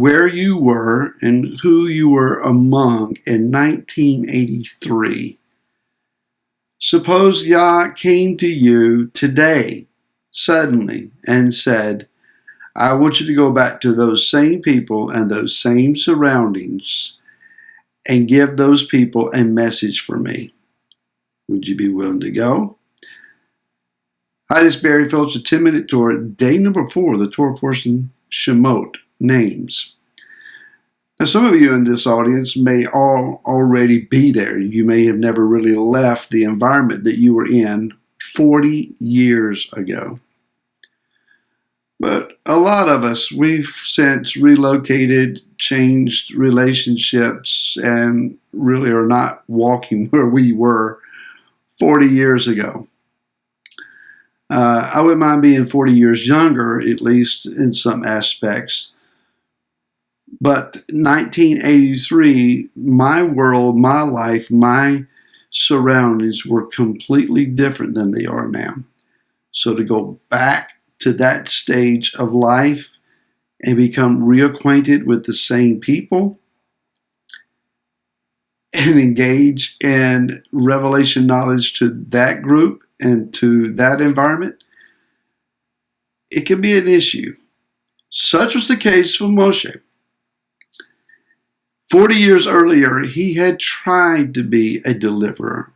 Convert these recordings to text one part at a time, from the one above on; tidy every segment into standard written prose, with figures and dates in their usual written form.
where you were and who you were among in 1983. Suppose Yah came to you today, suddenly, and said, I want you to go back to those same people and those same surroundings and give those people a message for me. Would you be willing to go? Hi, this is Barry Phillips, a 10-minute Torah, day number 4, the Torah portion, Shemot, names. Now, some of you in this audience may already be there. You may have never really left the environment that you were in 40 years ago. But a lot of us, we've since relocated, changed relationships, and really are not walking where we were 40 years ago. I wouldn't mind being 40 years younger, at least in some aspects. But 1983, my world, my life, my surroundings were completely different than they are now. So to go back to that stage of life and become reacquainted with the same people and engage in revelation knowledge to that group and to that environment, it can be an issue. Such was the case for Moshe. 40 years earlier, he had tried to be a deliverer,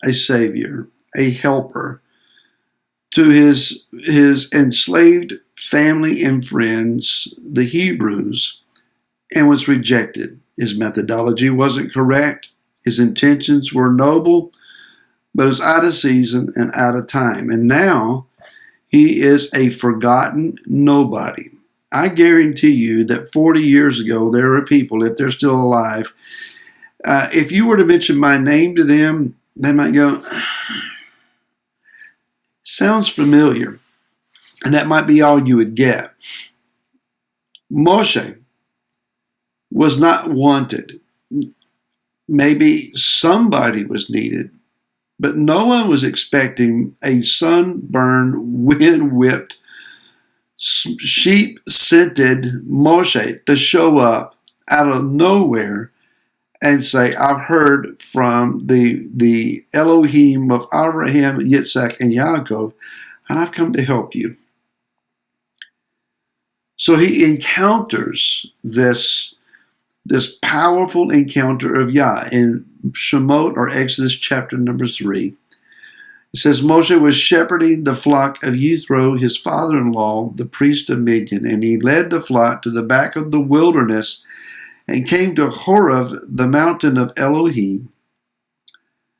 a savior, a helper to his enslaved family and friends, the Hebrews, and was rejected. His methodology wasn't correct. His intentions were noble, but it was out of season and out of time. And now he is a forgotten nobody. I guarantee you that 40 years ago, there are people, if they're still alive, if you were to mention my name to them, they might go, sounds familiar. And that might be all you would get. Moshe was not wanted. Maybe somebody was needed, but no one was expecting a sunburned, wind-whipped, sheep-scented Moshe to show up out of nowhere and say, I've heard from the Elohim of Abraham, Yitzhak, and Yaakov, and I've come to help you. So he encounters this powerful encounter of Yah in Shemot, or Exodus chapter number 3. It says, Moshe was shepherding the flock of Yithro, his father-in-law, the priest of Midian, and he led the flock to the back of the wilderness and came to Horeb, the mountain of Elohim.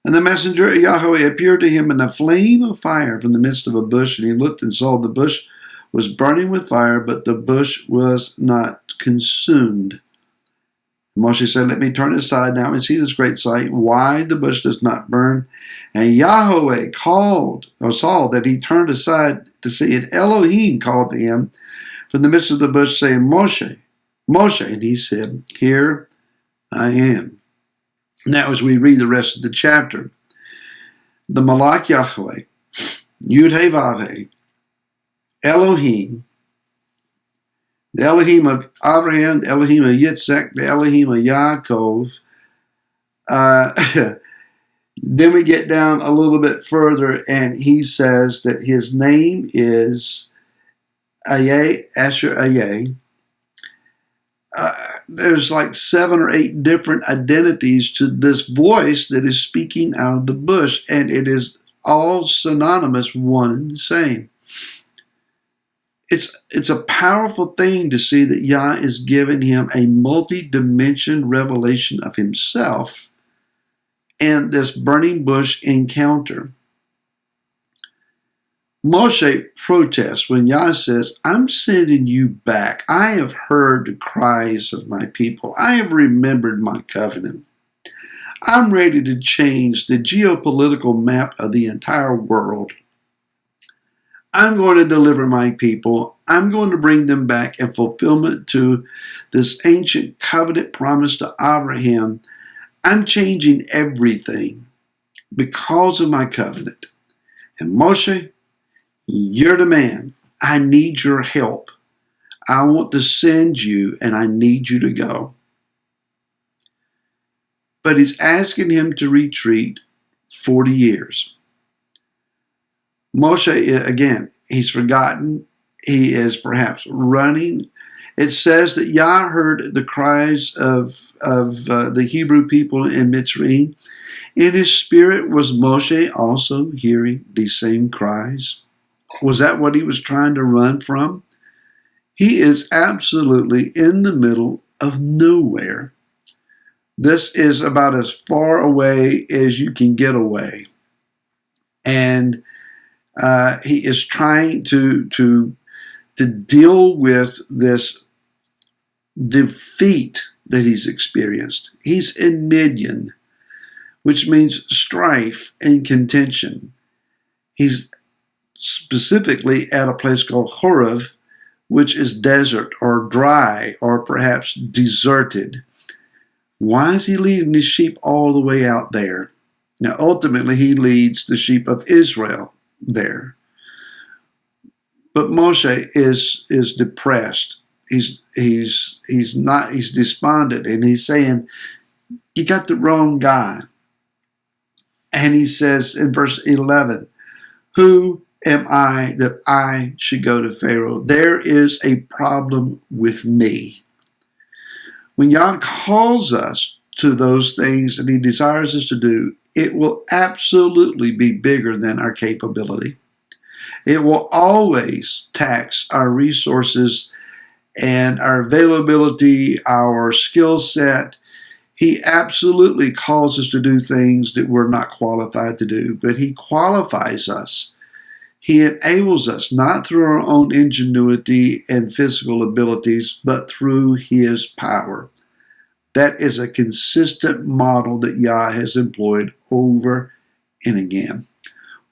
And the messenger of Yahweh appeared to him in a flame of fire from the midst of a bush, and he looked and saw the bush was burning with fire, but the bush was not consumed. Moshe said, let me turn aside now and see this great sight, why the bush does not burn. And Yahweh saw that he turned aside to see, and Elohim called to him from the midst of the bush, saying, Moshe, Moshe. And he said, here I am. Now as we read the rest of the chapter, the Malach Yahweh, Yud-Heh-Vav-Heh, Elohim, the Elohim of Abraham, the Elohim of Yitzhak, the Elohim of Yaakov. Then we get down a little bit further, and he says that his name is Ayeh, Asher Ayeh. There's like 7 or 8 different identities to this voice that is speaking out of the bush, and it is all synonymous, one and the same. It's a powerful thing to see that Yah is giving him a multi-dimension revelation of himself and this burning bush encounter. Moshe protests when Yah says, I'm sending you back. I have heard the cries of my people. I have remembered my covenant. I'm ready to change the geopolitical map of the entire world. I'm going to deliver my people. I'm going to bring them back in fulfillment to this ancient covenant promise to Abraham. I'm changing everything because of my covenant. And Moshe, you're the man. I need your help. I want to send you and I need you to go. But he's asking him to retreat 40 years. Moshe, again, he's forgotten. He is perhaps running. It says that Yah heard the cries of the Hebrew people in Mitzrayim. In his spirit, was Moshe also hearing these same cries? Was that what he was trying to run from? He is absolutely in the middle of nowhere. This is about as far away as you can get away. And he is trying to deal with this defeat that he's experienced. He's in Midian, which means strife and contention. He's specifically at a place called Horeb, which is desert or dry or perhaps deserted. Why is he leading his sheep all the way out there? Now, ultimately, he leads the sheep of Israel there. But Moshe is depressed. He's despondent, and he's saying, you got the wrong guy. And he says in verse 11, who am I that I should go to Pharaoh? There is a problem with me. When Yah calls us to those things that he desires us to do, it will absolutely be bigger than our capability. It will always tax our resources and our availability, our skill set. He absolutely calls us to do things that we're not qualified to do, but he qualifies us. He enables us, not through our own ingenuity and physical abilities, but through his power. That is a consistent model that Yah has employed over and again.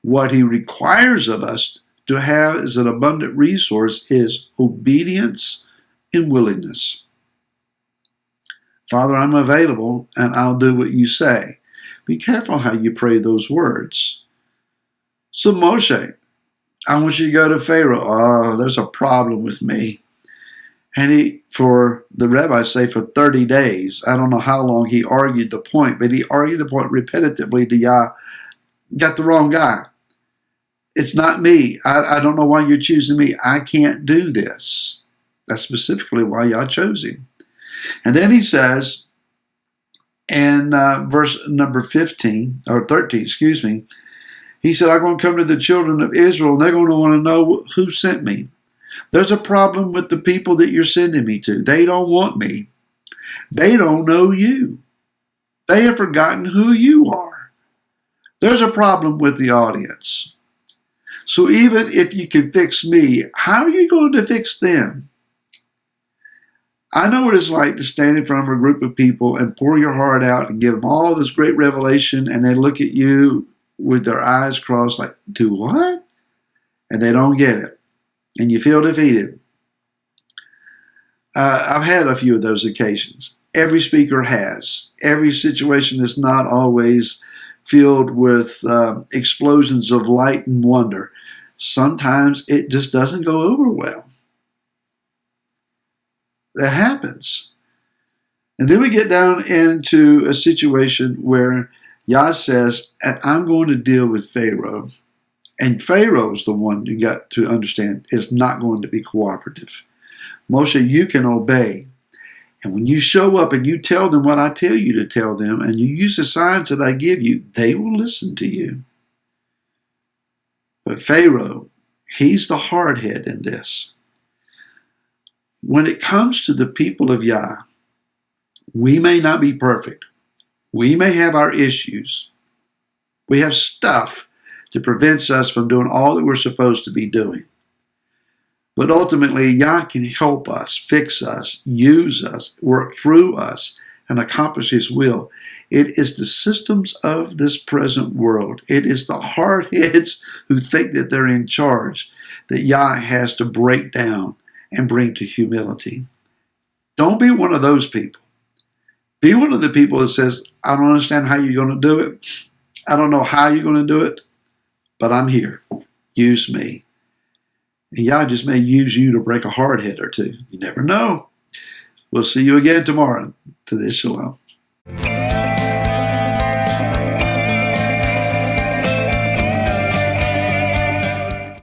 What he requires of us to have as an abundant resource is obedience and willingness. Father, I'm available and I'll do what you say. Be careful how you pray those words. So Moshe, I want you to go to Pharaoh. Oh, there's a problem with me. And for the rabbis say, for 30 days. I don't know how long he argued the point, but he argued the point repetitively to Yah. Got the wrong guy. It's not me. I don't know why you're choosing me. I can't do this. That's specifically why Yah chose him. And then he says, in verse number 13, he said, I'm going to come to the children of Israel, and they're going to want to know who sent me. There's a problem with the people that you're sending me to. They don't want me. They don't know you. They have forgotten who you are. There's a problem with the audience. So even if you can fix me, how are you going to fix them? I know what it's like to stand in front of a group of people and pour your heart out and give them all this great revelation, and they look at you with their eyes crossed like, do what? And they don't get it. And you feel defeated. I've had a few of those occasions. Every speaker has. Every situation is not always filled with explosions of light and wonder. Sometimes it just doesn't go over well. That happens. And then we get down into a situation where Yah says, and I'm going to deal with Pharaoh. And Pharaoh's the one you got to understand is not going to be cooperative. Moshe, you can obey. And when you show up and you tell them what I tell you to tell them, and you use the signs that I give you, they will listen to you. But Pharaoh, he's the hardhead in this. When it comes to the people of Yah, we may not be perfect. We may have our issues. We have stuff that prevents us from doing all that we're supposed to be doing. But ultimately, Yah can help us, fix us, use us, work through us, and accomplish His will. It is the systems of this present world. It is the hardheads who think that they're in charge that Yah has to break down and bring to humility. Don't be one of those people. Be one of the people that says, I don't understand how you're going to do it. I don't know how you're going to do it, but I'm here. Use me. And Yah just may use you to break a hardhead or two. You never know. We'll see you again tomorrow. To this, shalom.